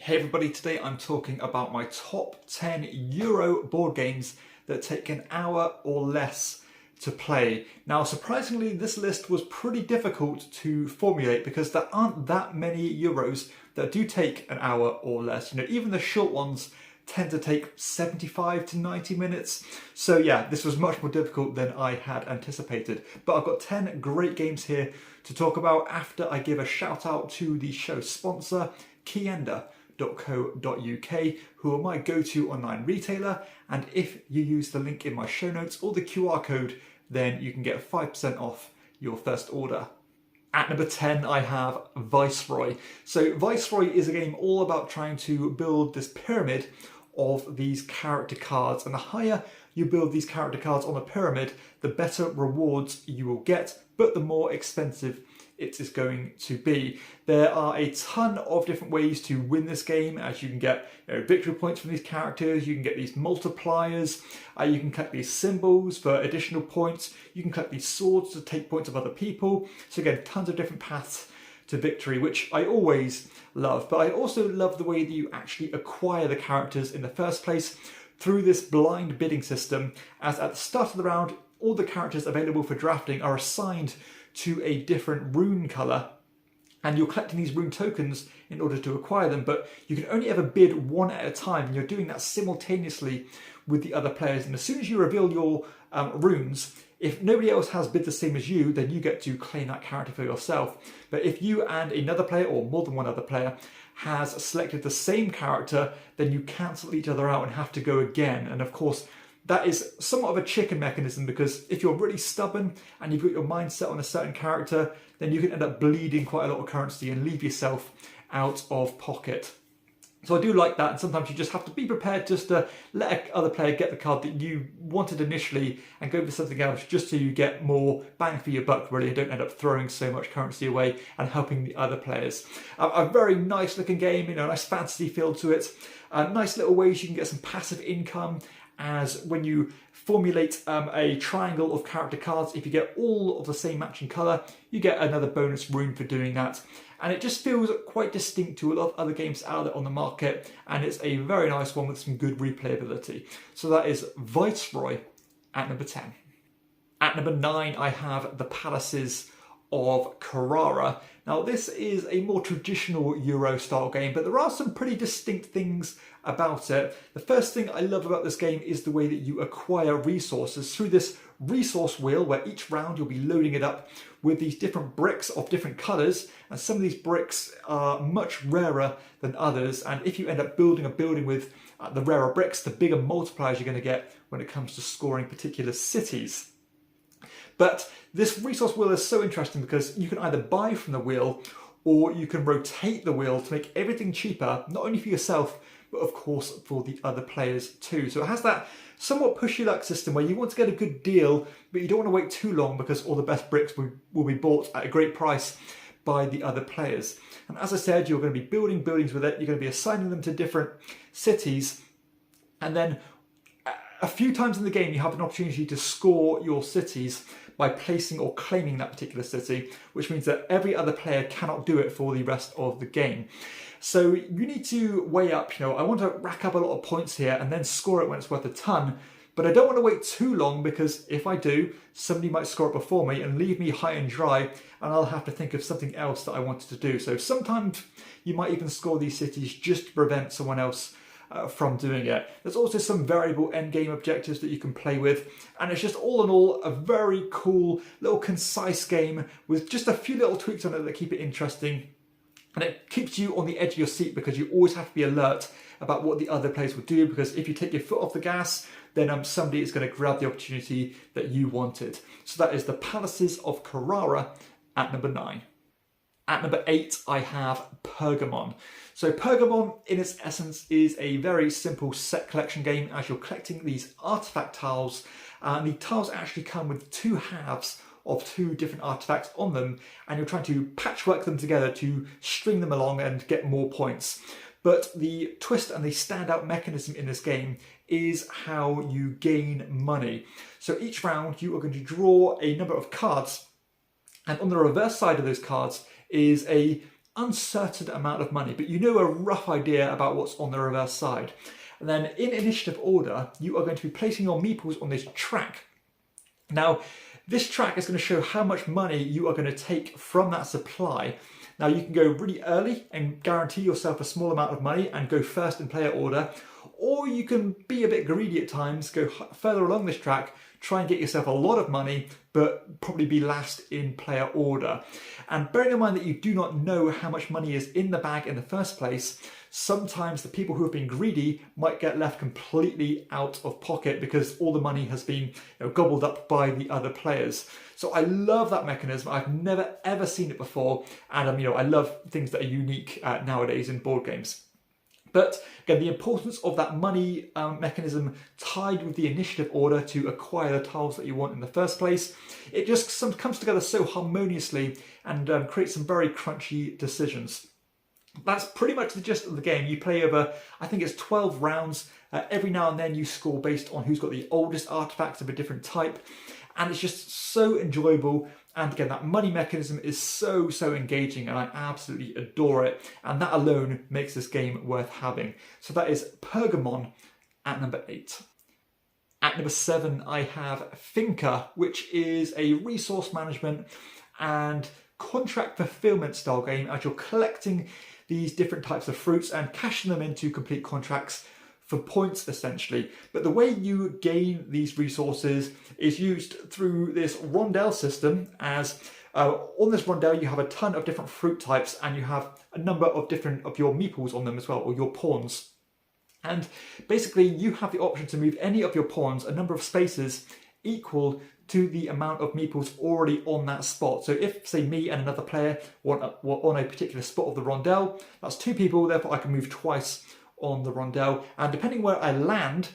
Hey everybody, today I'm talking about my top 10 Euro board games that take an hour or less to play. Now surprisingly, this list was pretty difficult to formulate because there aren't that many Euros that do take an hour or less. You know, even the short ones tend to take 75 to 90 minutes. So yeah, this was much more difficult than I had anticipated. But I've got 10 great games here to talk about after I give a shout out to the show sponsor, KIENDA.co.uk, who are my go-to online retailer, and if you use the link in my show notes or the QR code, then you can get 5% off your first order. At number 10 I have Viceroy. So Viceroy is a game all about trying to build this pyramid of these character cards, and the higher you build these character cards on a pyramid, the better rewards you will get, but the more expensive it is going to be. There are a ton of different ways to win this game, as you can get victory points from these characters, you can get these multipliers, you can collect these symbols for additional points, you can collect these swords to take points of other people. So again, tons of different paths to victory, which I always love. But I also love the way that you actually acquire the characters in the first place through this blind bidding system, as at the start of the round, all the characters available for drafting are assigned to a different rune colour, and you're collecting these rune tokens in order to acquire them, but you can only ever bid one at a time, and you're doing that simultaneously with the other players. And as soon as you reveal your runes, if nobody else has bid the same as you, then you get to claim that character for yourself. But if you and another player, or more than one other player, has selected the same character, then you cancel each other out and have to go again. And of course, that is somewhat of a chicken mechanism, because if you're really stubborn and you've got your mind set on a certain character, then you can end up bleeding quite a lot of currency and leave yourself out of pocket. So I do like that, and sometimes you just have to be prepared just to let other player get the card that you wanted initially and go for something else, just so you get more bang for your buck really, and don't end up throwing so much currency away and helping the other players. A very nice looking game, you know, nice fantasy feel to it. Nice little ways you can get some passive income, as when you formulate a triangle of character cards, if you get all of the same matching colour, you get another bonus rune for doing that. And it just feels quite distinct to a lot of other games out there on the market, and it's a very nice one with some good replayability. So that is Viceroy at number 10. At number 9 I have The Palaces of Carrara. Now this is a more traditional Euro style game, but there are some pretty distinct things about it. The first thing I love about this game is the way that you acquire resources through this resource wheel, where each round you'll be loading it up with these different bricks of different colours, and some of these bricks are much rarer than others, and if you end up building a building with the rarer bricks, the bigger multipliers you're going to get when it comes to scoring particular cities. But this resource wheel is so interesting because you can either buy from the wheel, or you can rotate the wheel to make everything cheaper, not only for yourself, but of course for the other players too. So it has that somewhat pushy luck system where you want to get a good deal, but you don't want to wait too long, because all the best bricks will be bought at a great price by the other players. And as I said, you're going to be building buildings with it, you're going to be assigning them to different cities, and then a few times in the game you have an opportunity to score your cities by placing or claiming that particular city, which means that every other player cannot do it for the rest of the game. So you need to weigh up, you know, I want to rack up a lot of points here and then score it when it's worth a ton, but I don't want to wait too long, because if I do, somebody might score it before me and leave me high and dry, and I'll have to think of something else that I wanted to do. So sometimes you might even score these cities just to prevent someone else from doing it. There's also some variable endgame objectives that you can play with, and it's just all in all a very cool little concise game with just a few little tweaks on it that keep it interesting, and it keeps you on the edge of your seat, because you always have to be alert about what the other players will do, because if you take your foot off the gas, then somebody is going to grab the opportunity that you wanted. So that is The Palaces of Carrara at number 9. At number 8, I have Pergamon. So Pergamon, in its essence, is a very simple set collection game, as you're collecting these artifact tiles. And the tiles actually come with two halves of two different artifacts on them, and you're trying to patchwork them together to string them along and get more points. But the twist and the standout mechanism in this game is how you gain money. So each round you are going to draw a number of cards, and on the reverse side of those cards is a uncertain amount of money, but you know a rough idea about what's on the reverse side. And then in initiative order, you are going to be placing your meeples on this track. Now, this track is going to show how much money you are going to take from that supply. Now, you can go really early and guarantee yourself a small amount of money and go first in player order, or you can be a bit greedy at times, go further along this track, try and get yourself a lot of money, but probably be last in player order. And bearing in mind that you do not know how much money is in the bag in the first place, sometimes the people who have been greedy might get left completely out of pocket because all the money has been gobbled up by the other players. So I love that mechanism. I've never ever seen it before, and I love things that are unique nowadays in board games. But again, the importance of that money mechanism tied with the initiative order to acquire the tiles that you want in the first place, it just comes together so harmoniously and creates some very crunchy decisions. That's pretty much the gist of the game. You play over, I think it's 12 rounds. Every now and then you score based on who's got the oldest artifacts of a different type. And it's just so enjoyable. And again, that money mechanism is so engaging, and I absolutely adore it. And that alone makes this game worth having. So that is Pergamon at number 8. At number 7, I have Finca, which is a resource management and contract fulfillment style game as you're collecting these different types of fruits and cashing them into complete contracts for points, essentially. But the way you gain these resources is used through this rondel system, as on this rondel you have a ton of different fruit types and you have a number of different of your meeples on them as well, or your pawns. And basically you have the option to move any of your pawns a number of spaces equal to the amount of meeples already on that spot. So if, say, me and another player were on a particular spot of the rondel, that's 2 people, therefore I can move twice on the rondel, and depending where I land,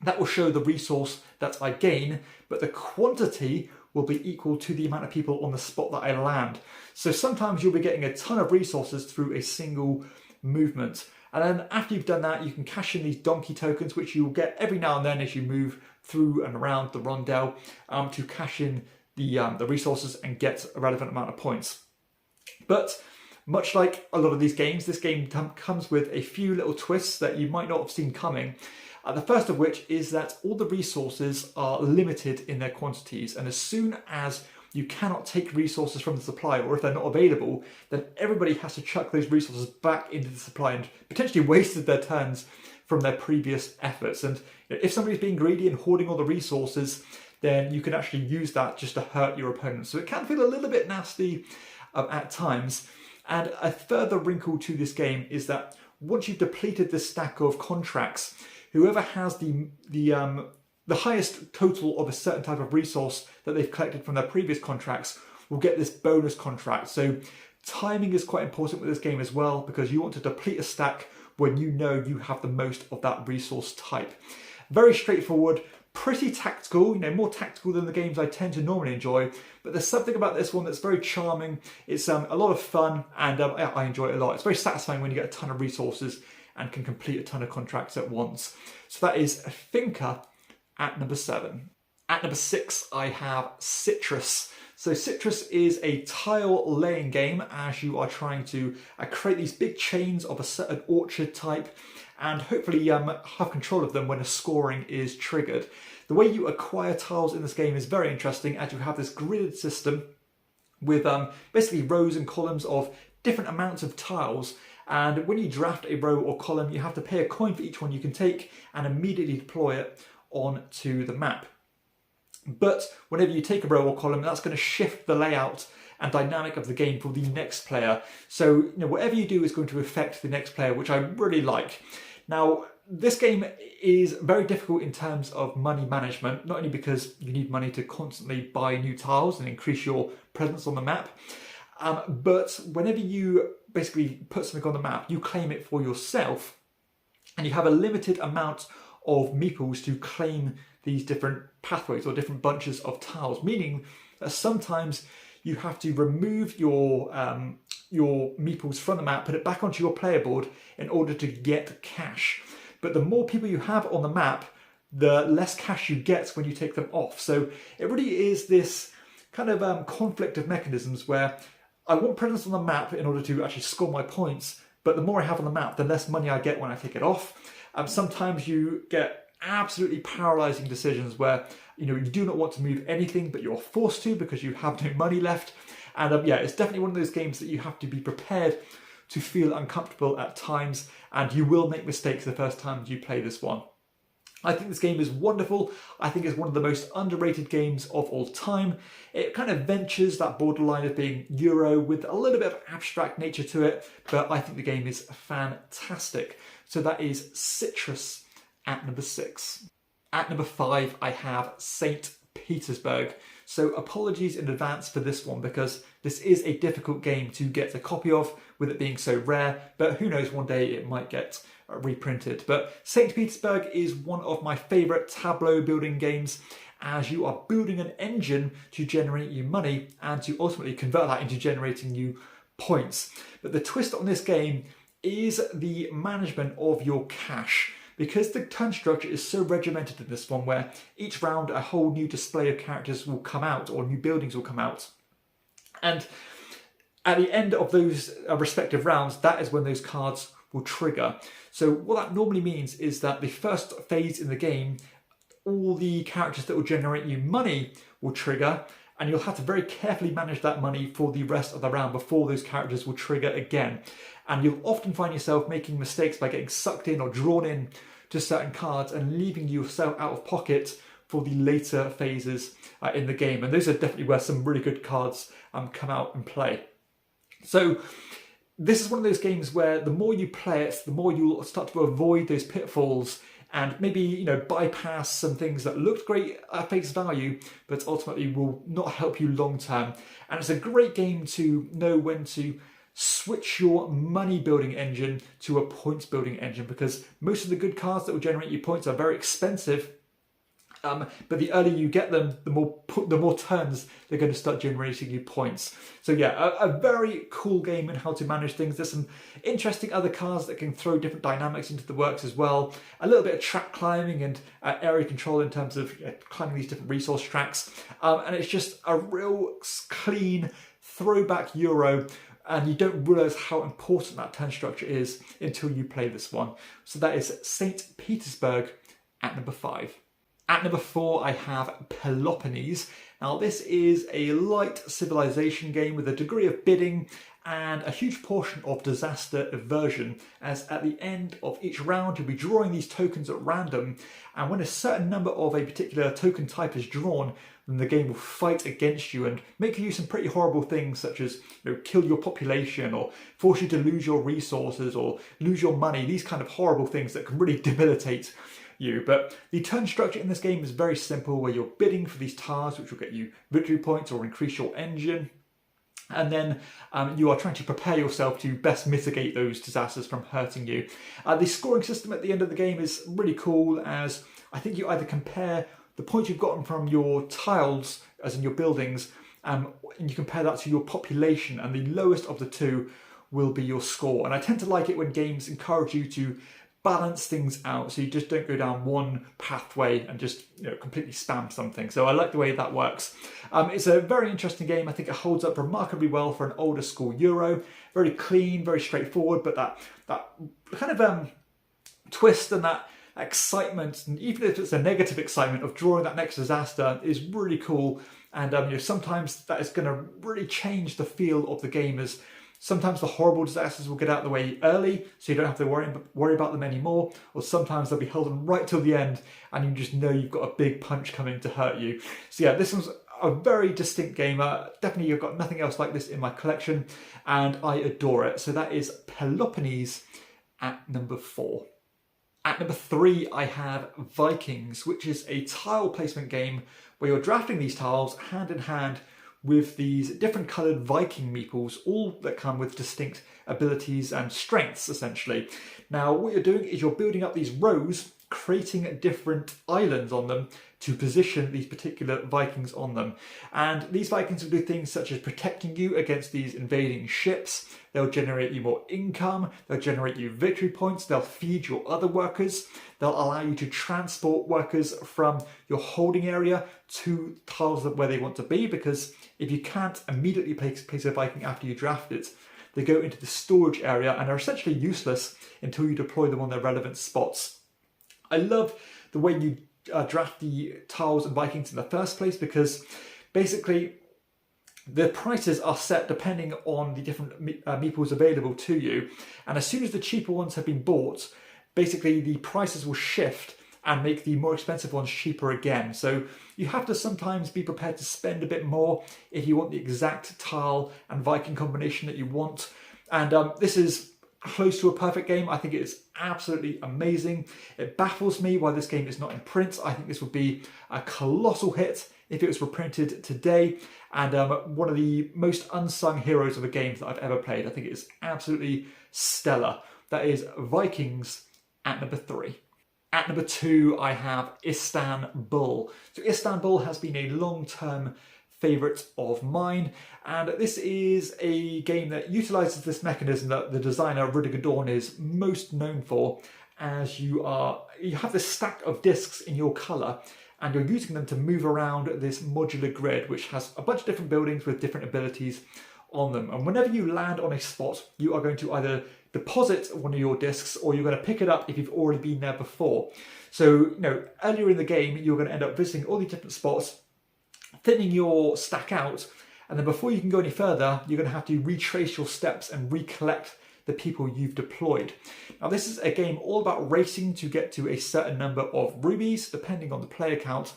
that will show the resource that I gain, but the quantity will be equal to the amount of people on the spot that I land. So sometimes you'll be getting a ton of resources through a single movement. And then after you've done that, you can cash in these donkey tokens, which you'll get every now and then as you move through and around the rondel to cash in the resources and get a relevant amount of points. But much like a lot of these games, this game comes with a few little twists that you might not have seen coming. The first of which is that all the resources are limited in their quantities, and as soon as you cannot take resources from the supply, or if they're not available, then everybody has to chuck those resources back into the supply and potentially wasted their turns from their previous efforts. And if somebody's being greedy and hoarding all the resources, then you can actually use that just to hurt your opponent. So it can feel a little bit nasty at times. And a further wrinkle to this game is that once you've depleted this stack of contracts, whoever has the highest total of a certain type of resource that they've collected from their previous contracts will get this bonus contract. So timing is quite important with this game as well, because you want to deplete a stack when you know you have the most of that resource type. Very straightforward, pretty tactical, more tactical than the games I tend to normally enjoy, but there's something about this one that's very charming. It's a lot of fun, and I enjoy it a lot. It's very satisfying when you get a ton of resources and can complete a ton of contracts at once. So that is Finca at number 7. At number 6, I have Citrus. So Citrus is a tile laying game as you are trying to create these big chains of a certain orchard type and hopefully have control of them when a scoring is triggered. The way you acquire tiles in this game is very interesting, as you have this gridded system with basically rows and columns of different amounts of tiles. And when you draft a row or column, you have to pay a coin for each one you can take and immediately deploy it onto the map. But whenever you take a row or column, that's going to shift the layout and dynamic of the game for the next player. So whatever you do is going to affect the next player, which I really like. Now, this game is very difficult in terms of money management, not only because you need money to constantly buy new tiles and increase your presence on the map, but whenever you basically put something on the map, you claim it for yourself, and you have a limited amount of meeples to claim these different pathways or different bunches of tiles, meaning that sometimes you have to remove your meeples from the map, put it back onto your player board in order to get cash. But the more people you have on the map, the less cash you get when you take them off. So it really is this kind of conflict of mechanisms where I want presence on the map in order to actually score my points, but the more I have on the map, the less money I get when I take it off. Sometimes you get absolutely paralyzing decisions where you do not want to move anything, but you're forced to because you have no money left. And yeah, it's definitely one of those games that you have to be prepared to feel uncomfortable at times, and you will make mistakes the first time you play this one. I think this game is wonderful. I think it's one of the most underrated games of all time. It kind of ventures that borderline of being Euro with a little bit of abstract nature to it, but I think the game is fantastic. So that is Citrus at number 6. At number 5, I have St. Petersburg. So apologies in advance for this one because this is a difficult game to get a copy of with it being so rare, but who knows, one day it might get reprinted. But St. Petersburg is one of my favourite tableau building games, as you are building an engine to generate you money and to ultimately convert that into generating you points. But the twist on this game is the management of your cash. Because the turn structure is so regimented in this one, where each round a whole new display of characters will come out, or new buildings will come out. And at the end of those respective rounds, that is when those cards will trigger. So what that normally means is that the first phase in the game, all the characters that will generate you money will trigger, and you'll have to very carefully manage that money for the rest of the round before those characters will trigger again. And you'll often find yourself making mistakes by getting sucked in or drawn in to certain cards and leaving yourself out of pocket for the later phases in the game. And those are definitely where some really good cards come out and play. So this is one of those games where the more you play it, the more you'll start to avoid those pitfalls and maybe bypass some things that looked great at face value, but ultimately will not help you long term. And it's a great game to know when to switch your money building engine to a points building engine, because most of the good cards that will generate you points are very expensive. But the earlier you get them, the more turns they're going to start generating you points. So yeah, a very cool game in how to manage things. There's some interesting other cards that can throw different dynamics into the works as well. A little bit of track climbing and area control in terms of climbing these different resource tracks. And it's just a real clean throwback Euro. And you don't realise how important that turn structure is until you play this one. So that is St. Petersburg at number 5. At number 4, I have Peloponnese. Now this is a light civilization game with a degree of bidding and a huge portion of disaster aversion, as at the end of each round you'll be drawing these tokens at random, and when a certain number of a particular token type is drawn, then the game will fight against you and make you do some pretty horrible things, such as kill your population or force you to lose your resources or lose your money, these kind of horrible things that can really debilitate you. But the turn structure in this game is very simple, where you're bidding for these tiles which will get you victory points or increase your engine. And then you are trying to prepare yourself to best mitigate those disasters from hurting you. The scoring system at the end of the game is really cool, as I think you either compare the points you've gotten from your tiles, as in your buildings, and you compare that to your population, and the lowest of the two will be your score. And I tend to like it when games encourage you to balance things out, so you just don't go down one pathway and just completely spam something. So I like the way that works. It's a very interesting game. I think it holds up remarkably well for an older school Euro. Very clean, very straightforward, but that kind of twist and that excitement, and even if it's a negative excitement of drawing that next disaster, is really cool. And sometimes that is going to really change the feel of the game, as sometimes the horrible disasters will get out of the way early, so you don't have to worry about them anymore, or sometimes they'll be held on right till the end and you just know you've got a big punch coming to hurt you. So yeah, this one's a very distinct game. Definitely, I've got nothing else like this in my collection and I adore it. So that is Peloponnese at number 4. At number 3, I have Vikings, which is a tile placement game where you're drafting these tiles hand in hand with these different coloured Viking meeples, all that come with distinct abilities and strengths, essentially. Now, what you're doing is you're building up these rows creating different islands on them to position these particular Vikings on them. And these Vikings will do things such as protecting you against these invading ships. They'll generate you more income, they'll generate you victory points, they'll feed your other workers, they'll allow you to transport workers from your holding area to tiles where they want to be, because if you can't immediately place a Viking after you draft it, they go into the storage area and are essentially useless until you deploy them on their relevant spots. I love the way you draft the tiles and Vikings in the first place, because basically the prices are set depending on the different meeples available to you, and as soon as the cheaper ones have been bought, basically the prices will shift and make the more expensive ones cheaper again. So you have to sometimes be prepared to spend a bit more if you want the exact tile and Viking combination that you want. And this is close to a perfect game. I think it is absolutely amazing. It baffles me why this game is not in print. I think this would be a colossal hit if it was reprinted today, and one of the most unsung heroes of the games that I've ever played. I think it is absolutely stellar. That is Vikings at number 3. At number 2, I have Istanbul. So Istanbul has been a long-term favourite of mine, and this is a game that utilises this mechanism that the designer Rudiger Dorn is most known for, as you have this stack of discs in your colour, and you're using them to move around this modular grid, which has a bunch of different buildings with different abilities on them. And whenever you land on a spot, you are going to either deposit one of your discs, or you're going to pick it up if you've already been there before. So, earlier in the game, you're going to end up visiting all these different spots, thinning your stack out, and then before you can go any further, you're going to have to retrace your steps and recollect the people you've deployed. Now, this is a game all about racing to get to a certain number of rubies, depending on the player count.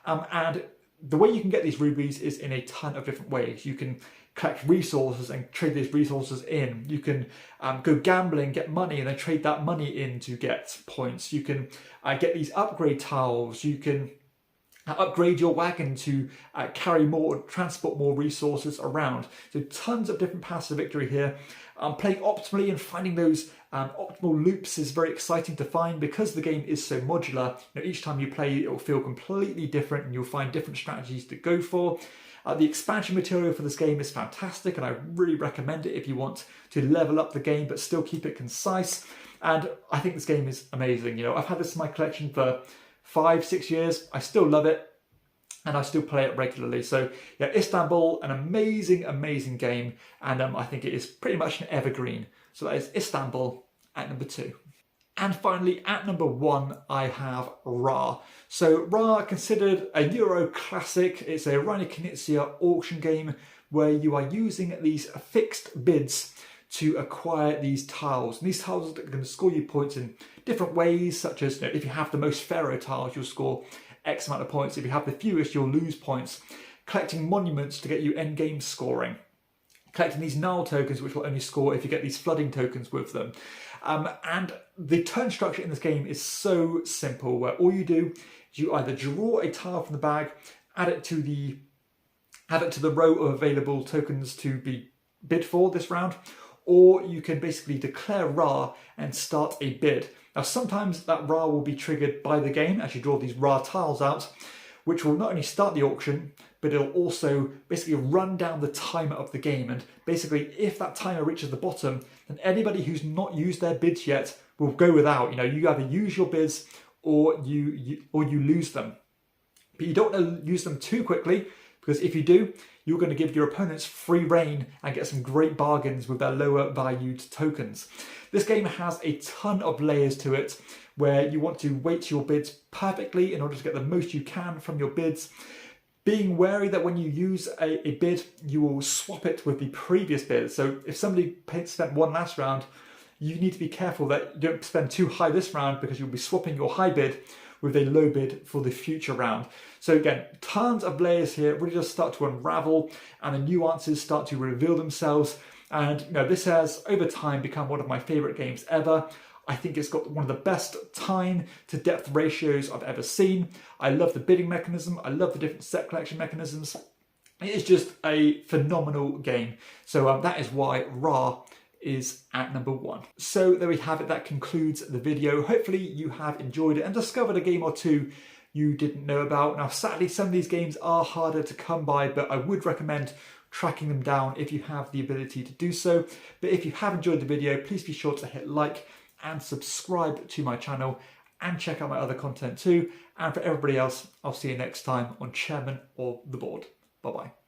And the way you can get these rubies is in a ton of different ways. You can collect resources and trade these resources in. You can go gambling, get money, and then trade that money in to get points. You can get these upgrade tiles. You can upgrade your wagon to carry more, transport more resources around. So tons of different paths to victory here. Playing optimally and finding those optimal loops is very exciting to find, because the game is so modular. Each time you play, it will feel completely different, and you'll find different strategies to go for. The expansion material for this game is fantastic, and I really recommend it if you want to level up the game but still keep it concise. And I think this game is amazing. I've had this in my collection for 5-6 years. I still love it, and I still play it regularly. So yeah, Istanbul, an amazing game, and I think it is pretty much an evergreen. So that is Istanbul at number 2. And finally, at number 1, I have Ra. So Ra, considered a Euro classic. It's a Reiner Knizia auction game where you are using these fixed bids to acquire these tiles. And these tiles are going to score you points in different ways, such as if you have the most pharaoh tiles, you'll score X amount of points. If you have the fewest, you'll lose points. Collecting monuments to get you endgame scoring. Collecting these Nile tokens, which will only score if you get these flooding tokens with them. And the turn structure in this game is so simple, where all you do is you either draw a tile from the bag, add it to the row of available tokens to be bid for this round, or you can basically declare Ra and start a bid. Now, sometimes that Ra will be triggered by the game as you draw these Ra tiles out, which will not only start the auction, but it'll also basically run down the timer of the game. And basically, if that timer reaches the bottom, then anybody who's not used their bids yet will go without. You either use your bids or you lose them. But you don't want to use them too quickly, because if you do, you're going to give your opponents free reign and get some great bargains with their lower valued tokens. This game has a ton of layers to it, where you want to weight your bids perfectly in order to get the most you can from your bids. Being wary that when you use a bid, you will swap it with the previous bid. So if somebody spent one last round, you need to be careful that you don't spend too high this round, because you'll be swapping your high bid with a low bid for the future round. So again, tons of layers here, really just start to unravel, and the nuances start to reveal themselves. And this has over time become one of my favorite games ever. I think it's got one of the best time to depth ratios I've ever seen. I love the bidding mechanism. I love the different set collection mechanisms. It is just a phenomenal game. So that is why Ra is at number 1. So there we have it, that concludes the video. Hopefully you have enjoyed it and discovered a game or two you didn't know about. Now sadly some of these games are harder to come by, but I would recommend tracking them down if you have the ability to do so. But if you have enjoyed the video, please be sure to hit like and subscribe to my channel and check out my other content too. And for everybody else, I'll see you next time on Chairman or the Board. Bye bye.